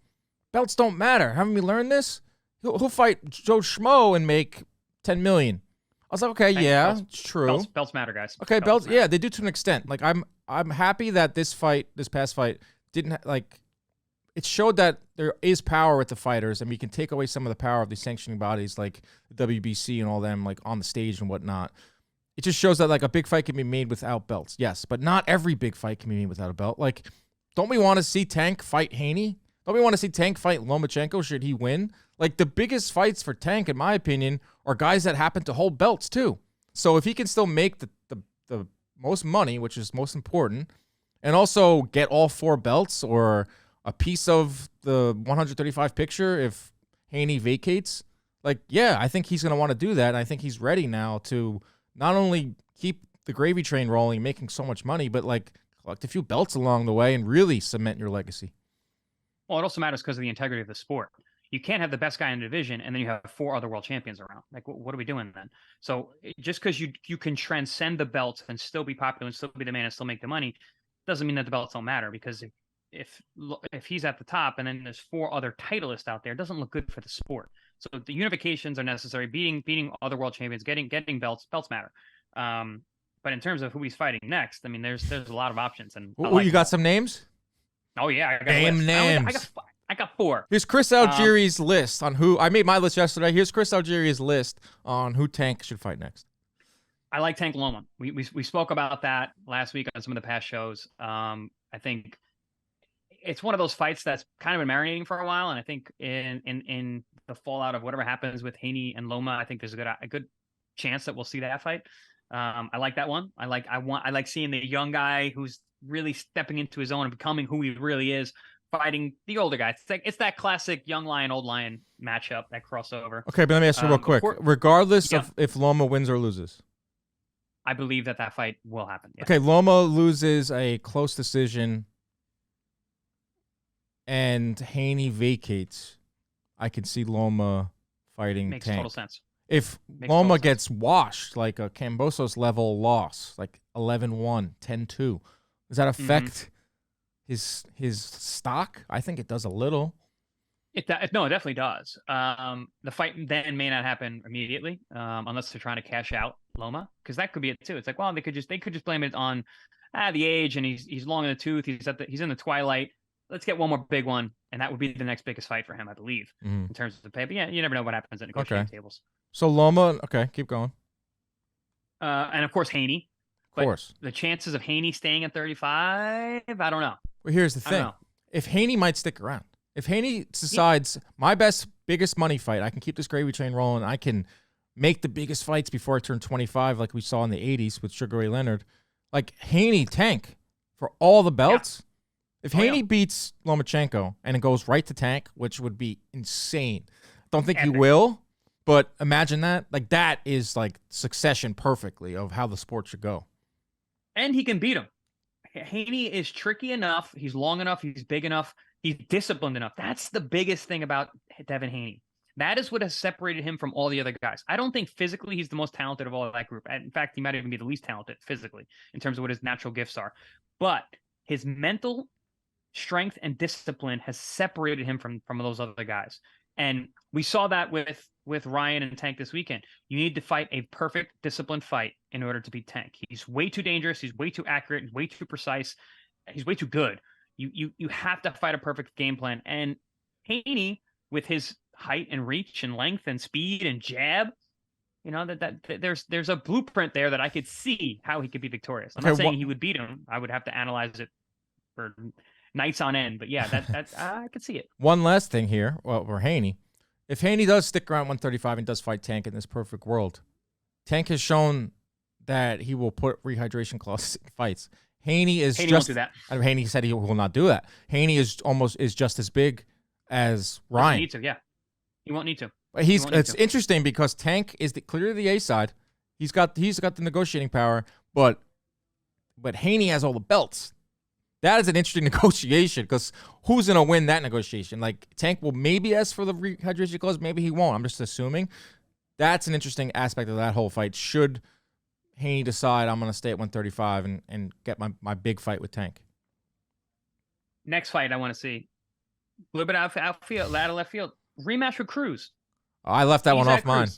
Belts don't matter. Haven't we learned this? He'll fight Joe Schmo and make $10 million. I was like, okay, yeah, it's true. Belts matter, guys. Okay, belts matter. Yeah, they do to an extent. Like, I'm happy that this past fight, didn't it showed that there is power with the fighters, and we can take away some of the power of these sanctioning bodies like the WBC and all them, like on the stage and whatnot. It just shows that like a big fight can be made without belts. Yes, but not every big fight can be made without a belt. Like, don't we want to see Tank fight Haney? Don't we want to see Tank fight Lomachenko should he win? Like, the biggest fights for Tank, in my opinion, are guys that happen to hold belts too. So if he can still make the most money, which is most important, and also get all 4 belts or a piece of the 135 picture if Haney vacates, like, yeah, I think he's going to want to do that. And I think he's ready now to not only keep the gravy train rolling, making so much money, but like collect a few belts along the way and really cement your legacy. Well, it also matters because of the integrity of the sport. You can't have the best guy in the division and then you have 4 other world champions around. Like, what are we doing then? So just because you can transcend the belts and still be popular and still be the man and still make the money, doesn't mean that the belts don't matter. Because if he's at the top and then there's 4 other titleists out there, it doesn't look good for the sport. So the unifications are necessary. Beating other world champions, getting belts matter. But in terms of who he's fighting next, I mean, there's a lot of options. And you got some names? Oh yeah, I got names. I got 4. Here's Chris Algieri's list on who I made my list yesterday. Here's Chris Algieri's list on who Tank should fight next. I like Tank Loma. We spoke about that last week on some of the past shows. I think it's one of those fights that's kind of been marinating for a while, and I think in the fallout of whatever happens with Haney and Loma, I think there's a good chance that we'll see that fight. I like that one. I like seeing the young guy who's really stepping into his own and becoming who he really is, fighting the older guy. It's that classic young lion, old lion matchup, that crossover. Okay, but let me ask you real quick. Regardless of if Loma wins or loses, I believe that fight will happen. Yeah. Okay, Loma loses a close decision and Haney vacates. I can see Loma fighting Makes Tank. Total sense. If Loma gets washed, like a Cambosos level loss, like 11-1, 10-2, does that affect his stock? I think it does a little. It definitely does. The fight then may not happen immediately, unless they're trying to cash out Loma, because that could be it too. It's like, well, they could just blame it on the age, and he's long in the tooth. He's in the twilight. Let's get one more big one, and that would be the next biggest fight for him, I believe, in terms of the pay. But yeah, you never know what happens at negotiating tables. So Loma, okay, keep going. And of course Haney. Of course. The chances of Haney staying at 35, I don't know. Well, here's the thing: if Haney might stick around, if Haney decides my biggest money fight, I can keep this gravy train rolling. I can make the biggest fights before I turn 25, like we saw in the 80s with Sugar Ray Leonard. Like Haney Tank for all the belts. Yeah. If Haney beats Lomachenko and it goes right to Tank, which would be insane. Don't think he will, But imagine that. Like, that is like succession perfectly of how the sport should go. And he can beat him. Haney is tricky enough. He's long enough. He's big enough. He's disciplined enough. That's the biggest thing about Devin Haney. That is what has separated him from all the other guys. I don't think physically he's the most talented of all of that group. In fact, he might even be the least talented physically in terms of what his natural gifts are. But his mental strength and discipline has separated him from those other guys. And we saw that with Ryan and Tank this weekend. You need to fight a perfect disciplined fight in order to beat Tank. He's way too dangerous. He's way too accurate. He's way too precise. He's way too good. You have to fight a perfect game plan. And Haney, with his height and reach and length and speed and jab, that there's a blueprint there that I could see how he could be victorious. I'm not saying he would beat him. I would have to analyze it for nights on end. But yeah, that I could see it. One last thing here, for Haney. If Haney does stick around 135 and does fight Tank in this perfect world, Tank has shown that he will put rehydration clauses in fights. Haney won't do that. Haney said he will not do that. Haney is just as big as Ryan. He need to, yeah. He won't need to. It's interesting because Tank is clearly the A side. He's got the negotiating power, but Haney has all the belts. That is an interesting negotiation because who's going to win that negotiation? Like, Tank will maybe ask for the rehydration clause. Maybe he won't. I'm just assuming. That's an interesting aspect of that whole fight. Should Haney decide I'm going to stay at 135 and get my big fight with Tank? Next fight I want to see. A little bit out left field. Rematch with Cruz. I left that one off mine.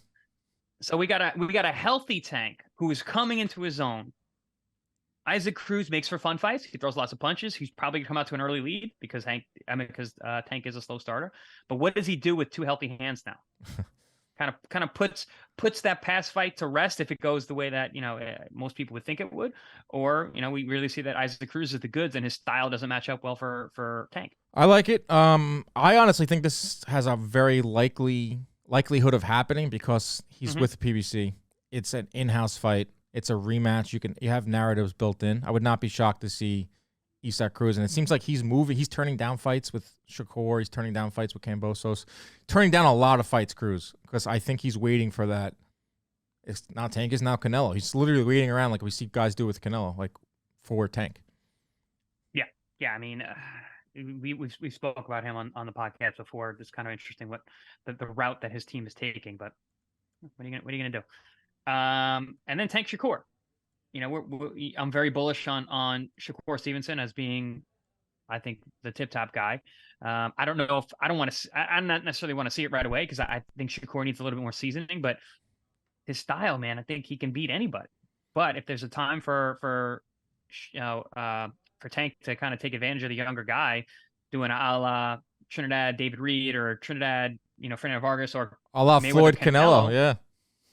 So we got a healthy Tank who is coming into his own. Isaac Cruz makes for fun fights. He throws lots of punches. He's probably gonna come out to an early lead because Tank is a slow starter. But what does he do with two healthy hands now? kind of puts that past fight to rest if it goes the way that most people would think it would, or we really see that Isaac Cruz is the goods and his style doesn't match up well for Tank. I like it. I honestly think this has a very likelihood of happening because he's with the PBC. It's an in-house fight. It's a rematch. You have narratives built in. I would not be shocked to see Isaac Cruz, and it seems like he's moving. He's turning down fights with Shakur. He's turning down fights with Kambosos. Turning down a lot of fights, Cruz, because I think he's waiting for that. It's not Tank, is now Canelo. He's literally waiting around like we see guys do with Canelo, like for Tank. Yeah. I mean, we spoke about him on the podcast before. It's kind of interesting what the route that his team is taking. But what are you gonna do? And then Tank Shakur. I'm very bullish on Shakur Stevenson as being, I think, the tip-top guy. I don't know if I'm not necessarily want to see it right away because I think Shakur needs a little bit more seasoning, but his style, man, I think he can beat anybody. But if there's a time for Tank to kind of take advantage of the younger guy, doing a la Trinidad David Reed or Trinidad, Fernando Vargas or a la Floyd Canelo, yeah.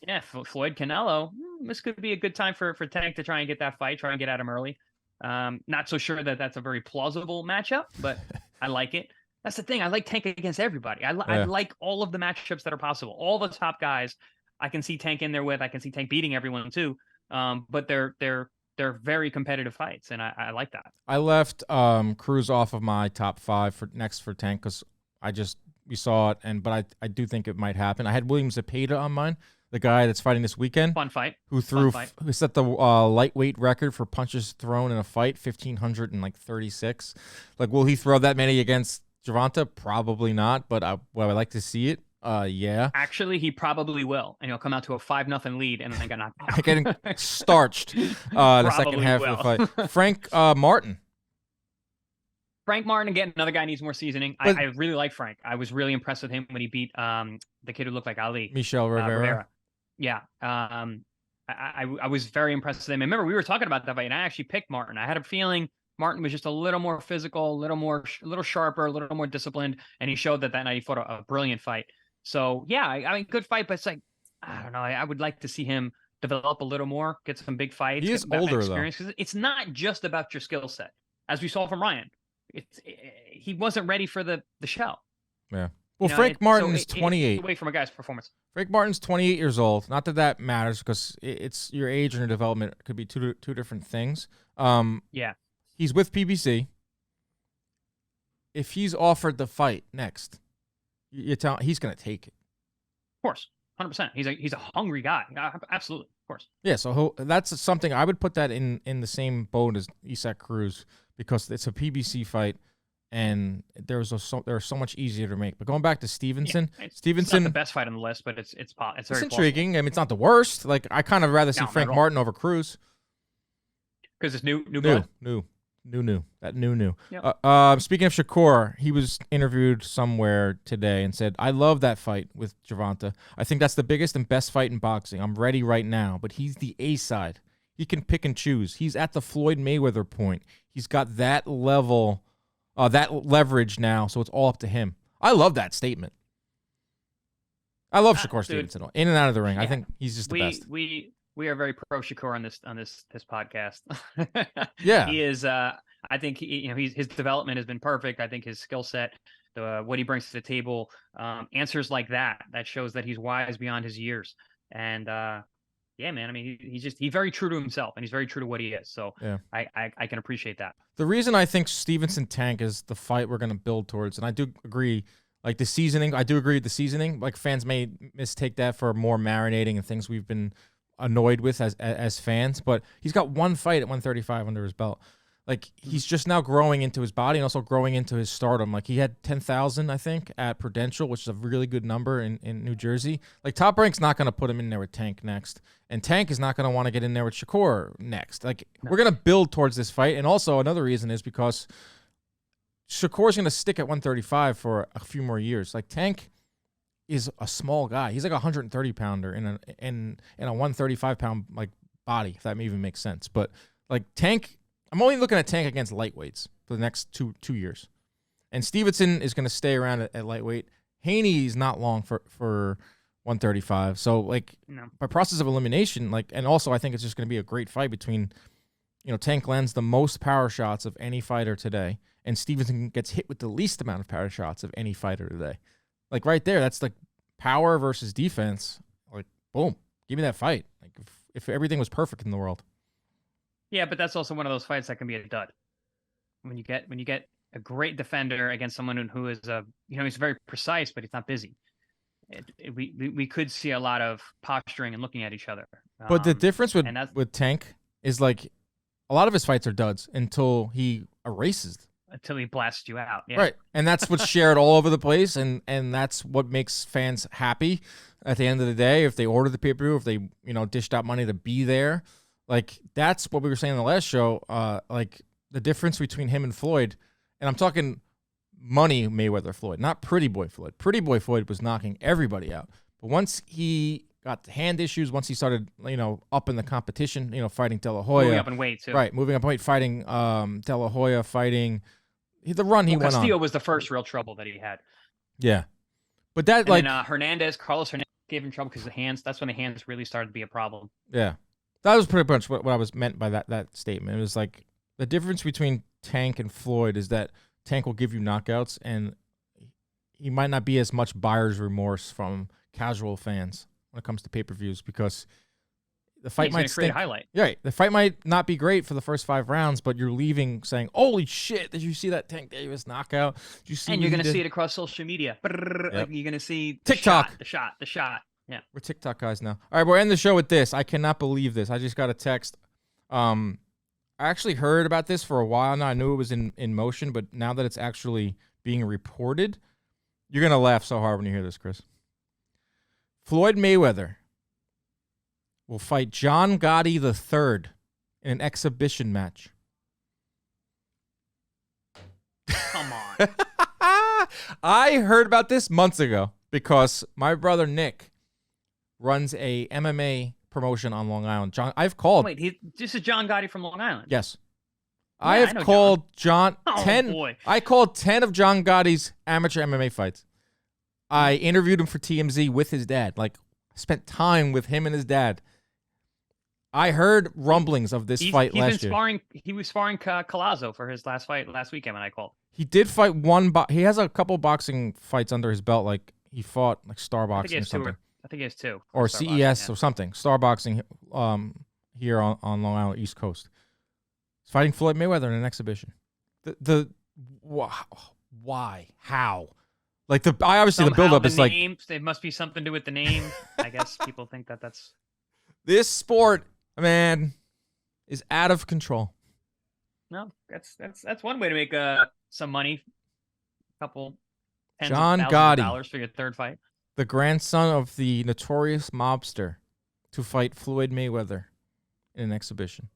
Yeah, Floyd Canelo. This could be a good time for Tank to try and get that fight, try and get at him early. Not so sure that that's a very plausible matchup, but I like it. That's the thing. I like Tank against everybody. I like all of the matchups that are possible. All the top guys, I can see Tank in there with. I can see Tank beating everyone too. But they're very competitive fights, and I like that. I left Cruz off of my top 5 for Tank because we saw it, but I do think it might happen. I had William Zepeda on mine. The guy that's fighting this weekend. Fun fight. Who set the lightweight record for punches thrown in a fight, 1,536. Like, will he throw that many against Gervonta? Probably not, but I like to see it. Yeah. Actually, he probably will, and he'll come out to a 5-0 lead and then get knocked out. Getting starched the second half of the fight. Frank Martin. Frank Martin, again, another guy needs more seasoning. I really like Frank. I was really impressed with him when he beat the kid who looked like Ali. Michel Rivera. Yeah. I was very impressed with him. And remember, we were talking about that fight, and I actually picked Martin. I had a feeling Martin was just a little more physical, a little sharper, a little more disciplined, and he showed that night he fought a brilliant fight. So, yeah, I mean, good fight, but it's like, I don't know. I would like to see him develop a little more, get some big fights. He is older, though. Because it's not just about your skill set, as we saw from Ryan. He wasn't ready for the show. Yeah. Well, Frank Martin's 28. Away from a guy's performance. Frank Martin's 28 years old. Not that matters because it's your age and your development could be two different things. Yeah. He's with PBC. If he's offered the fight next, you tell he's going to take it. Of course. 100%. He's a hungry guy. Absolutely, of course. Yeah, so that's something I would put that in the same boat as Isaac Cruz because it's a PBC fight, and they're so much easier to make. But going back to Stevenson, it's not the best fight on the list, but it's very intriguing. plausible. I mean, it's not the worst. Like I kind of rather see Frank Martin over Cruz because it's new blood. New. Yep. Speaking of Shakur, he was interviewed somewhere today and said, "I love that fight with Gervonta. I think that's the biggest and best fight in boxing. I'm ready right now, but he's the A side. He can pick and choose. He's at the Floyd Mayweather point. He's got that level, that leverage now, so it's all up to him." I love that statement. I love Shakur Stevenson in and out of the ring. Yeah. I think he's just the best. We are very pro Shakur on this podcast. Yeah, he is. I think his development has been perfect. I think his skill set, what he brings to the table, answers like that shows that he's wise beyond his years. And yeah, man. I mean, he's very true to himself, and he's very true to what he is. So yeah. I can appreciate that. The reason I think Stevenson Tank is the fight we're going to build towards, and I do agree. Like the seasoning, I do agree with the seasoning. Like fans may mistake that for more marinating and things we've been annoyed with as fans, but he's got one fight at 135 under his belt. Like he's just now growing into his body and also growing into his stardom. Like he had 10,000, I think, at Prudential, which is a really good number in New Jersey. Like Top Rank's not going to put him in there with Tank next, and Tank is not going to want to get in there with Shakur next. Like we're going to build towards this fight, and also another reason is because Shakur's going to stick at 135 for a few more years. Like Tank is a small guy. He's like a 130 pounder in a 135 pound like body, if that even makes sense. But like Tank, I'm only looking at Tank against lightweights for the next two years. And Stevenson is going to stay around at lightweight. Haney is not long for 135. So like by process of elimination, like, and also I think it's just going to be a great fight between, Tank lands the most power shots of any fighter today, and Stevenson gets hit with the least amount of power shots of any fighter today. Like right there, that's like power versus defense. Like boom, give me that fight. Like if everything was perfect in the world. Yeah, but that's also one of those fights that can be a dud. When you get a great defender against someone who is he's very precise, but he's not busy. We could see a lot of posturing and looking at each other. But the difference with Tank is like a lot of his fights are duds until he erases them. Until he blasts you out. Yeah. Right. And that's what's shared all over the place, and that's what makes fans happy at the end of the day. If they order the pay-per-view, if they, dished out money to be there. Like, that's what we were saying in the last show. Like, the difference between him and Floyd, and I'm talking money Mayweather Floyd, not Pretty Boy Floyd. Pretty Boy Floyd was knocking everybody out. But once he got hand issues, once he started, up in the competition, fighting De La Hoya. Moving up in weight, too. Right, moving up in weight, fighting De La Hoya, fighting... The run he went on. Castillo was the first real trouble that he had. Yeah. But that, and then, Carlos Hernandez gave him trouble because the hands, that's when the hands really started to be a problem. Yeah. That was pretty much what I was meant by that statement. It was like the difference between Tank and Floyd is that Tank will give you knockouts, and he might not be as much buyer's remorse from casual fans when it comes to pay-per-views because the fight might create a highlight. Right. The fight might not be great for the first 5 rounds, but you're leaving saying, "Holy shit, did you see that Tank Davis knockout? Did you see?" And you're going to see it across social media. Yep. Like you're going to see TikTok. The shot. Yeah. We're TikTok guys now. All right, we'll end the show with this. I cannot believe this. I just got a text. I actually heard about this for a while now. I knew it was in motion, but now that it's actually being reported, you're going to laugh so hard when you hear this, Chris. Floyd Mayweather will fight John Gotti III in an exhibition match. Come on. I heard about this months ago because my brother Nick runs a MMA promotion on Long Island. I've called. Wait, this is John Gotti from Long Island. Yes. Yeah, I have called John 10. Boy. I called 10 of John Gotti's amateur MMA fights. I interviewed him for TMZ with his dad. Like, spent time with him and his dad. I heard rumblings of this fight last year. He was sparring Collazo for his last fight last weekend when I called. He did fight one. He has a couple boxing fights under his belt. Like he fought like Star Boxing or something. I think he has 2. Or CES or something. Star Boxing here on Long Island East Coast. He's fighting Floyd Mayweather in an exhibition. Why? How? Like obviously the Somehow buildup is like name, there must be something to do with the name. I guess people think that's this sport, man, is out of control. no. That's one way to make some money. A couple tens of John thousands of Gotti, dollars for your third fight. the grandson of the notorious mobster, to fight Floyd Mayweather in an exhibition.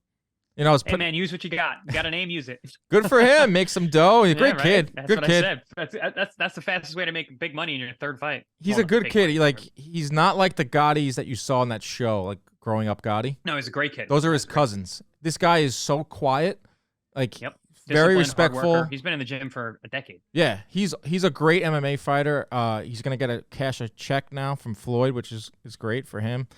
You know, Hey man, use what you got. You got a name, use it. good for him. Make some dough. He's a great right? kid. That's good what kid. I said. That's the fastest way to make big money in your third fight. He's a good kid. He's not like the Gottis that you saw in that show, like Growing Up Gotti. No, he's a great kid. Those are his cousins. This guy is so quiet, like very respectful. He's been in the gym for a decade. Yeah, he's a great MMA fighter. He's gonna get cash a check now from Floyd, which is great for him.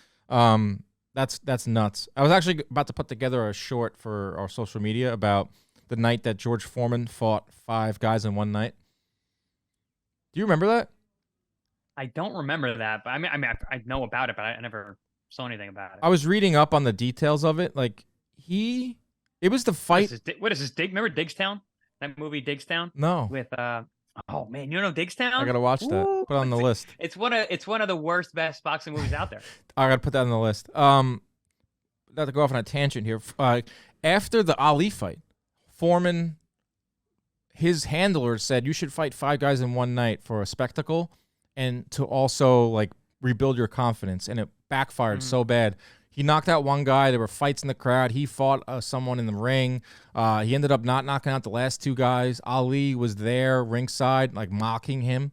That's nuts. I was actually about to put together a short for our social media about the night that George Foreman fought 5 guys in one night. Do you remember that? I don't remember that, but I mean, I know about it, but I never saw anything about it. I was reading up on the details of it. Like it was the fight. What is this? Remember Diggstown? That movie Diggstown? No. With oh man, you know Diggstown? I gotta watch that. Ooh, put it on the list. It's one of the worst best boxing movies out there. I gotta put that on the list. Not to go off on a tangent here. After the Ali fight, Foreman, his handler said you should fight 5 guys in one night for a spectacle and to also like rebuild your confidence. And it backfired so bad. He knocked out one guy. There were fights in the crowd. He fought someone in the ring. He ended up not knocking out the last 2 guys. Ali was there ringside, like mocking him.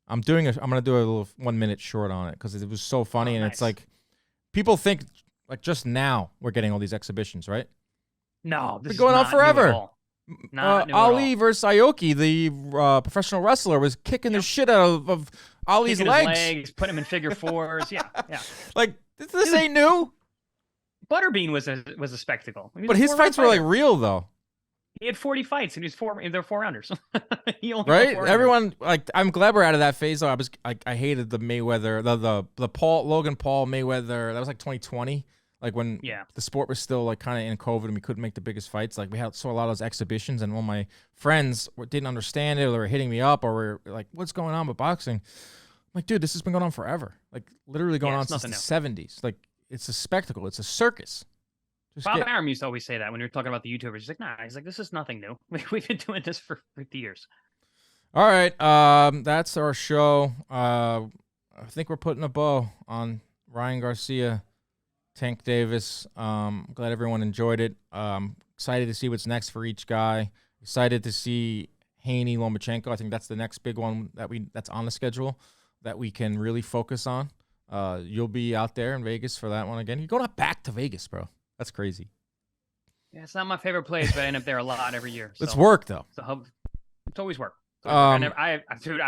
I'm gonna do a little 1-minute short on it because it was so funny, and it's like people think like just now we're getting all these exhibitions, right? No, this is going on forever. Ali all. versus Aoki, the professional wrestler, was kicking the shit out of Ali's Kicking legs. his legs, put him in figure 4s. Yeah. Like this ain't new. Butterbean was a spectacle. But his fights were like real though. He had 40 fights and they're 4-rounders. He only right? 400. Everyone like I'm glad we're out of that phase though. I hated the Mayweather, the Logan Paul Mayweather. That was like 2020. Like when the sport was still like kind of in COVID and we couldn't make the biggest fights. Like we saw a lot of those exhibitions, and when my friends didn't understand it, or they were hitting me up, or were like, "What's going on with boxing?" I'm like, dude, this has been going on forever. Like literally going on since the 70s. Like it's a spectacle. It's a circus. Bob Arum used to always say that when we were talking about the YouTubers. He's like, nah. He's like, this is nothing new. We've been doing this for 50 years. All right, that's our show. I think we're putting a bow on Ryan Garcia, Tank Davis. Glad everyone enjoyed it. Excited to see what's next for each guy. Excited to see Haney, Lomachenko. I think that's the next big one that's on the schedule that we can really focus on. You'll be out there in Vegas for that one again. You're going back to Vegas, bro. That's crazy. Yeah, it's not my favorite place, but I end up there a lot every year. So. It's work though. It's always work. I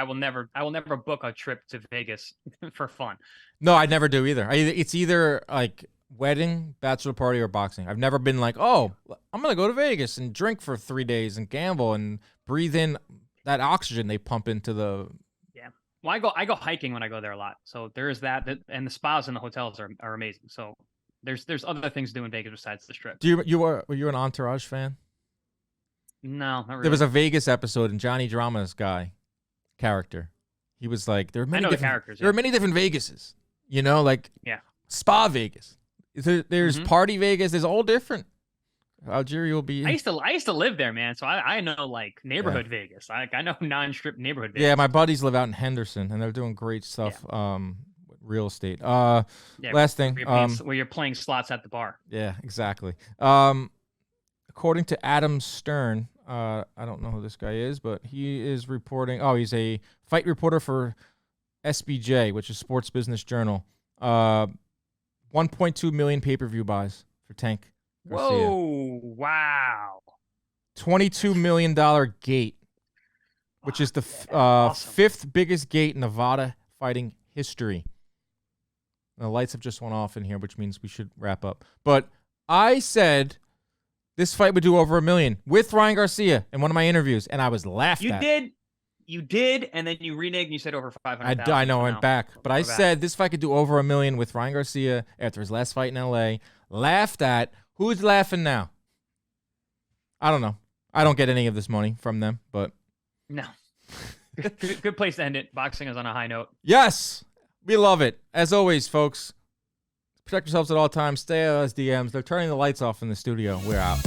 will never book a trip to Vegas for fun. No, I never do either. It's either like wedding, bachelor party, or boxing. I've never been like, oh, I'm gonna go to Vegas and drink for 3 days and gamble and breathe in that oxygen they pump into the. Yeah. Well, I go hiking when I go there a lot. So there is that, and the spas and the hotels are amazing. So there's other things to do in Vegas besides the strip. Were you an Entourage fan? No, not really. There was a Vegas episode, and Johnny Drama's character. He was like, there are many different characters. There are many different Vegases. You know, like Spa Vegas. There's Party Vegas. There's all different. Algeria will be. I used to live there, man. So I know like neighborhood Vegas. I know non-strip neighborhood Vegas. Yeah, my buddies live out in Henderson, and they're doing great stuff. Real estate. Last thing. Where you're playing slots at the bar. Yeah, exactly. According to Adam Stern, I don't know who this guy is, but he is reporting. Oh, he's a fight reporter for SBJ, which is Sports Business Journal. 1.2 million pay-per-view buys for Tank Garcia. Whoa! Wow. $22 million gate, which is the awesome. 5th biggest gate in Nevada fighting history. The lights have just went off in here, which means we should wrap up. But I said this fight would do over $1 million with Ryan Garcia in one of my interviews, and I was laughed at. You did, and then you reneged and you said over 500,000. I know, I went back. But I said this fight could do over $1 million with Ryan Garcia after his last fight in L.A. Laughed at. Who's laughing now? I don't know. I don't get any of this money from them, but no. Good place to end it. Boxing is on a high note. Yes, we love it. As always, folks, protect yourselves at all times. Stay out of those DMs. They're turning the lights off in the studio. We're out.